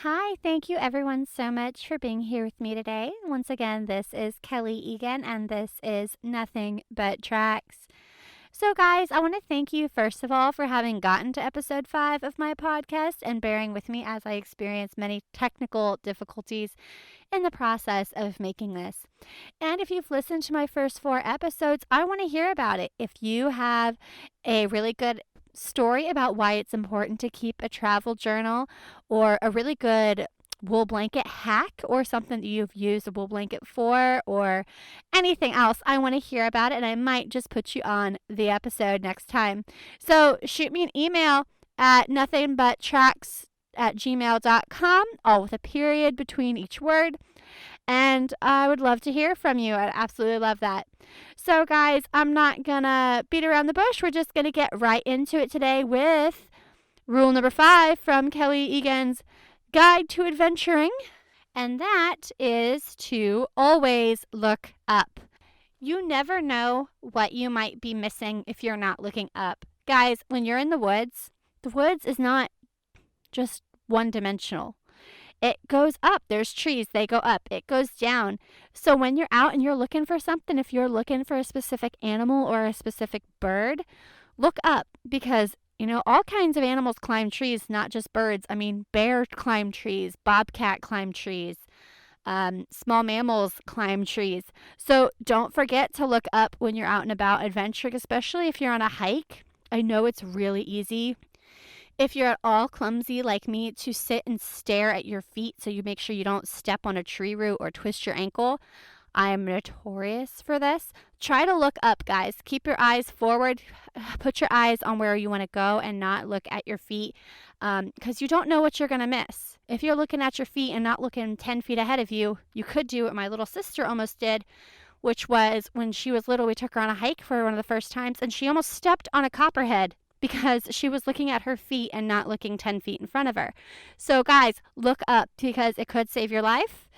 Hi, thank you everyone so much for being here with me today. Once again, this is Kelly Egan, and this is Nothing But Tracks. So, guys, I want to thank you first of all for having gotten to episode 5 of my podcast and bearing with me as I experience many technical difficulties in the process of making this. And if you've listened to my first 4 episodes, I want to hear about it. If you have a really good story about why it's important to keep a travel journal, or a really good wool blanket hack, or something that you've used a wool blanket for, or anything else, I want to hear about it, and I might just put you on the episode next time. So shoot me an email at nothingbuttracks@gmail.com, all with a period between each word. And I would love to hear from you. I'd absolutely love that. So, guys, I'm not going to beat around the bush. We're just going to get right into it today with rule number 5 from Kelly Egan's Guide to Adventuring. And that is to always look up. You never know what you might be missing if you're not looking up. Guys, when you're in the woods is not just one-dimensional. It goes up. There's trees. They go up. It goes down. So when you're out and you're looking for something, if you're looking for a specific animal or a specific bird, look up, because, all kinds of animals climb trees, not just birds. I mean, bear climb trees, bobcat climb trees, small mammals climb trees. So don't forget to look up when you're out and about adventuring, especially if you're on a hike. I know it's really easy, if you're at all clumsy like me, to sit and stare at your feet so you make sure you don't step on a tree root or twist your ankle. I'm notorious for this. Try to look up, guys. Keep your eyes forward. Put your eyes on where you want to go and not look at your feet, because you don't know what you're going to miss. If you're looking at your feet and not looking 10 feet ahead of you, you could do what my little sister almost did, which was when she was little, we took her on a hike for one of the first times, and she almost stepped on a copperhead because she was looking at her feet and not looking 10 feet in front of her. So, guys, look up, because it could save your life,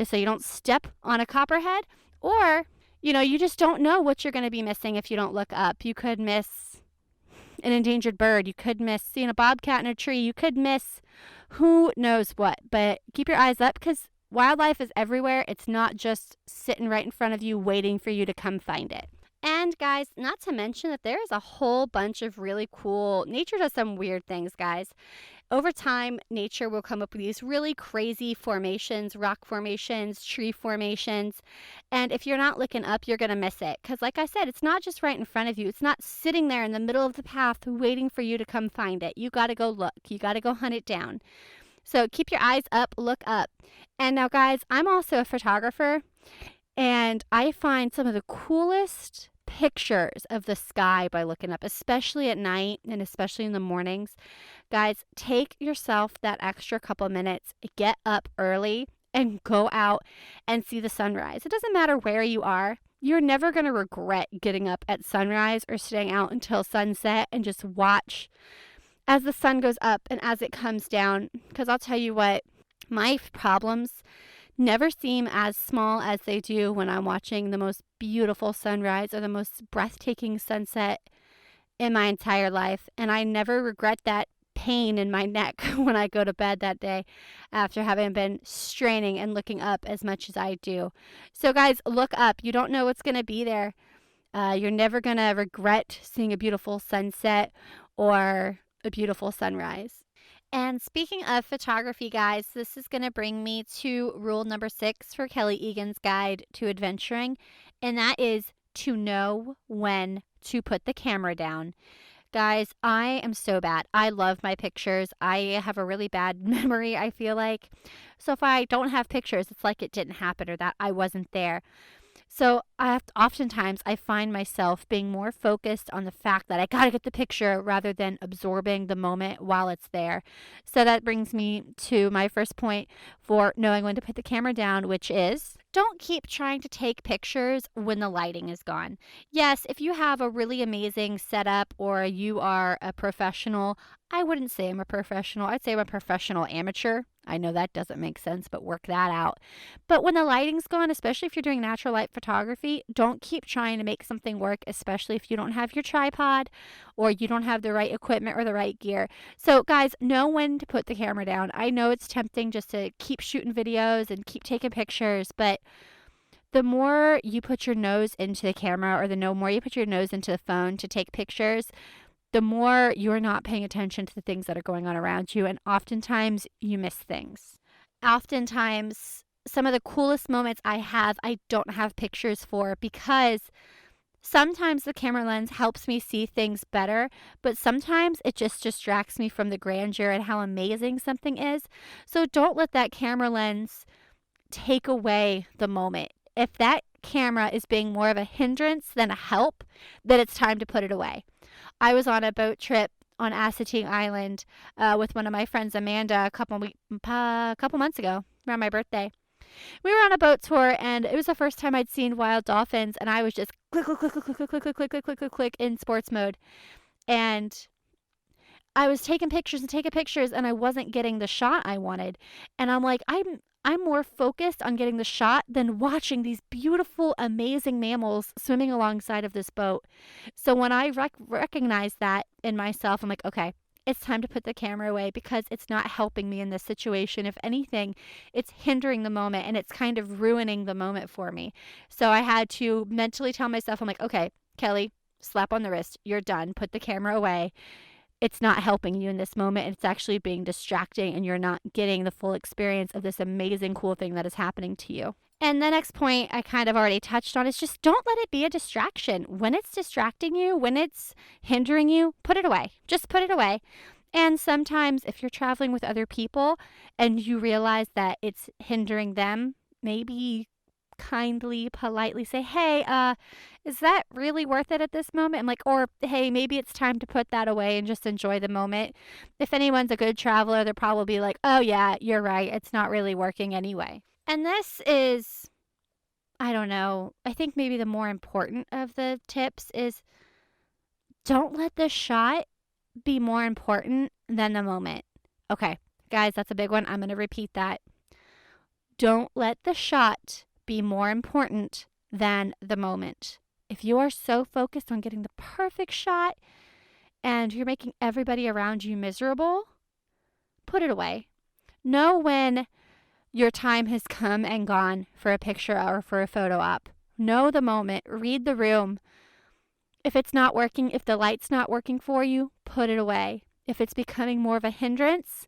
so you don't step on a copperhead, or, you just don't know what you're going to be missing if you don't look up. You could miss an endangered bird. You could miss seeing a bobcat in a tree. You could miss who knows what. But keep your eyes up, because wildlife is everywhere. It's not just sitting right in front of you waiting for you to come find it. And guys, not to mention that there is a whole bunch of really cool, nature does some weird things, guys. Over time, nature will come up with these really crazy formations, rock formations, tree formations. And if you're not looking up, you're going to miss it. Because like I said, it's not just right in front of you. It's not sitting there in the middle of the path waiting for you to come find it. You got to go look. You got to go hunt it down. So keep your eyes up, look up. And now, guys, I'm also a photographer, and I find some of the coolest pictures of the sky by looking up, especially at night and especially in the mornings. Guys, take yourself that extra couple minutes, get up early, and go out and see the sunrise. It doesn't matter where you are. You're never going to regret getting up at sunrise or staying out until sunset and just watch as the sun goes up and as it comes down. Because I'll tell you what, my problems never seem as small as they do when I'm watching the most beautiful sunrise or the most breathtaking sunset in my entire life. And I never regret that pain in my neck when I go to bed that day after having been straining and looking up as much as I do. So, guys, look up. You don't know what's going to be there. You're never going to regret seeing a beautiful sunset or a beautiful sunrise. And speaking of photography, guys, this is going to bring me to rule number 6 for Kelly Egan's Guide to Adventuring, and that is to know when to put the camera down. Guys, I am so bad. I love my pictures. I have a really bad memory, I feel like. So if I don't have pictures, it's like it didn't happen or that I wasn't there. So oftentimes I find myself being more focused on the fact that I got to get the picture rather than absorbing the moment while it's there. So that brings me to my first point for knowing when to put the camera down, which is don't keep trying to take pictures when the lighting is gone. Yes, if you have a really amazing setup or you are a professional, I wouldn't say I'm a professional. I'd say I'm a professional amateur. I know that doesn't make sense, but work that out. But when the lighting's gone, especially if you're doing natural light photography, don't keep trying to make something work, especially if you don't have your tripod or you don't have the right equipment or the right gear. So, guys, know when to put the camera down. I know it's tempting just to keep shooting videos and keep taking pictures, but the more you put your nose into the camera or the no more you put your nose into the phone to take pictures, the more you're not paying attention to the things that are going on around you. And oftentimes you miss things. Oftentimes, some of the coolest moments I don't have pictures for because sometimes the camera lens helps me see things better, but sometimes it just distracts me from the grandeur and how amazing something is. So don't let that camera lens take away the moment. If that camera is being more of a hindrance than a help, then it's time to put it away. I was on a boat trip on Assateague Island with one of my friends, Amanda, a couple months ago around my birthday. We were on a boat tour, and it was the first time I'd seen wild dolphins, and I was just click, click, click, click, click, click, click, click, click, click, click, click in sports mode. And I was taking pictures and taking pictures, and I wasn't getting the shot I wanted. And I'm like, I'm more focused on getting the shot than watching these beautiful, amazing mammals swimming alongside of this boat. So when I recognized that in myself, I'm like, okay, it's time to put the camera away because it's not helping me in this situation. If anything, it's hindering the moment and it's kind of ruining the moment for me. So I had to mentally tell myself, I'm like, okay, Kelly, slap on the wrist. You're done. Put the camera away. It's not helping you in this moment. It's actually being distracting and you're not getting the full experience of this amazing, cool thing that is happening to you. And the next point I kind of already touched on is just don't let it be a distraction. When it's distracting you, when it's hindering you, put it away. Just put it away. And sometimes if you're traveling with other people and you realize that it's hindering them, maybe kindly, politely say, hey, is that really worth it at this moment? I'm like, or hey, maybe it's time to put that away and just enjoy the moment. If anyone's a good traveler, they're probably like, oh yeah, you're right. It's not really working anyway. And this is, I don't know, I think maybe the more important of the tips is don't let the shot be more important than the moment. Okay, guys, that's a big one. I'm going to repeat that. Don't let the shot be more important than the moment. If you are so focused on getting the perfect shot and you're making everybody around you miserable, put it away. Know when your time has come and gone for a picture or for a photo op. Know the moment. Read the room. If it's not working, if the light's not working for you, put it away. If it's becoming more of a hindrance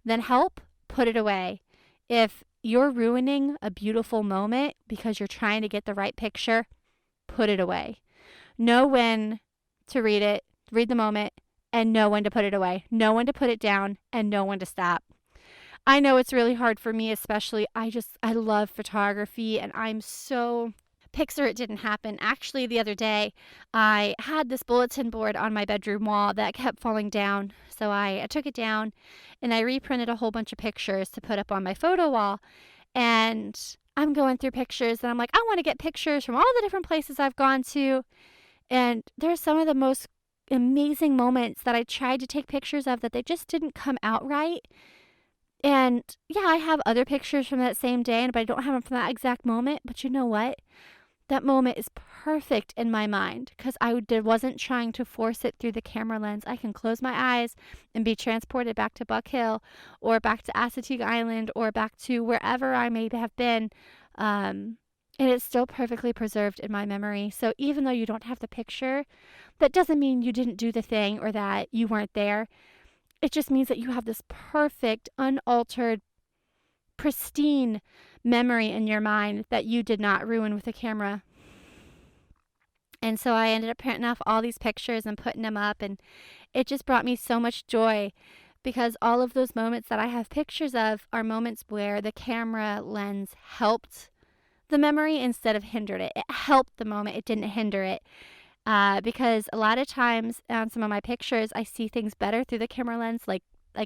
than help, put it away. If you're ruining a beautiful moment because you're trying to get the right picture, put it away. Know when to read it, read the moment, and know when to put it away. Know when to put it down, and know when to stop. I know it's really hard for me, especially I love photography, and I'm so picture it didn't happen. Actually, the other day, I had this bulletin board on my bedroom wall that kept falling down. So I took it down and I reprinted a whole bunch of pictures to put up on my photo wall. And I'm going through pictures and I'm like, I want to get pictures from all the different places I've gone to. And there's some of the most amazing moments that I tried to take pictures of that they just didn't come out right. And yeah, I have other pictures from that same day, but I don't have them from that exact moment. But you know what? That moment is perfect in my mind because I wasn't trying to force it through the camera lens. I can close my eyes and be transported back to Buck Hill or back to Assateague Island or back to wherever I may have been. And it's still perfectly preserved in my memory. So even though you don't have the picture, that doesn't mean you didn't do the thing or that you weren't there. It just means that you have this perfect, unaltered, pristine memory in your mind that you did not ruin with a camera. And so I ended up printing off all these pictures and putting them up, and it just brought me so much joy because all of those moments that I have pictures of are moments where the camera lens helped the memory instead of hindered it. It helped the moment, it didn't hinder it. Because a lot of times on some of my pictures, I see things better through the camera lens, like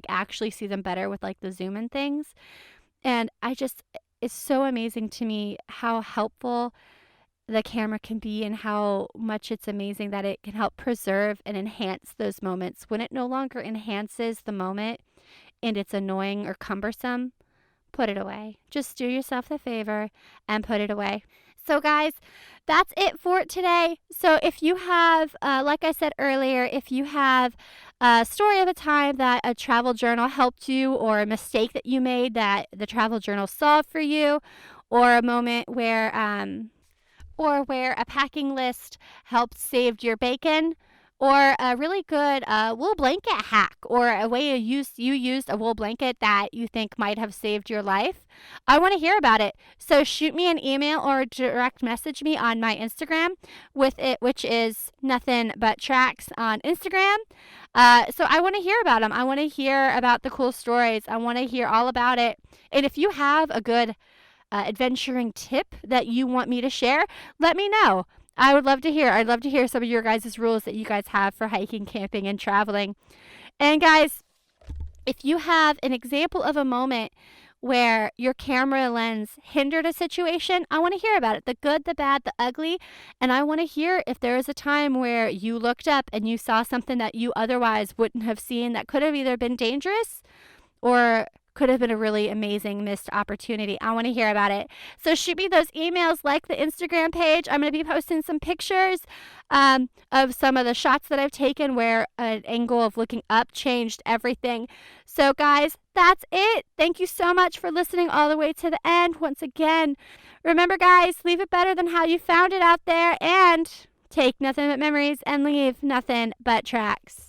actually see them better with like the zoom in things. And it's so amazing to me how helpful the camera can be and how much it's amazing that it can help preserve and enhance those moments. When it no longer enhances the moment and it's annoying or cumbersome, put it away. Just do yourself the favor and put it away. So, guys, that's it for today. So, if you have, like I said earlier, if you have a story of a time that a travel journal helped you, or a mistake that you made that the travel journal solved for you, or a moment where a packing list helped saved your bacon, or a really good wool blanket hack, or a way you used a wool blanket that you think might have saved your life. I want to hear about it. So shoot me an email or direct message me on my Instagram with it, which is nothing but tracks on Instagram. So I want to hear about them. I want to hear about the cool stories. I want to hear all about it. And if you have a good adventuring tip that you want me to share, let me know. I would love to hear. I'd love to hear some of your guys' rules that you guys have for hiking, camping, and traveling. And guys, if you have an example of a moment where your camera lens hindered a situation, I want to hear about it. The good, the bad, the ugly. And I want to hear if there is a time where you looked up and you saw something that you otherwise wouldn't have seen that could have either been dangerous or could have been a really amazing missed opportunity. I want to hear about it. So shoot me those emails, like the Instagram page. I'm going to be posting some pictures of some of the shots that I've taken where an angle of looking up changed everything. So guys, that's it. Thank you so much for listening all the way to the end. Once again, remember guys, leave it better than how you found it out there, and take nothing but memories and leave nothing but tracks.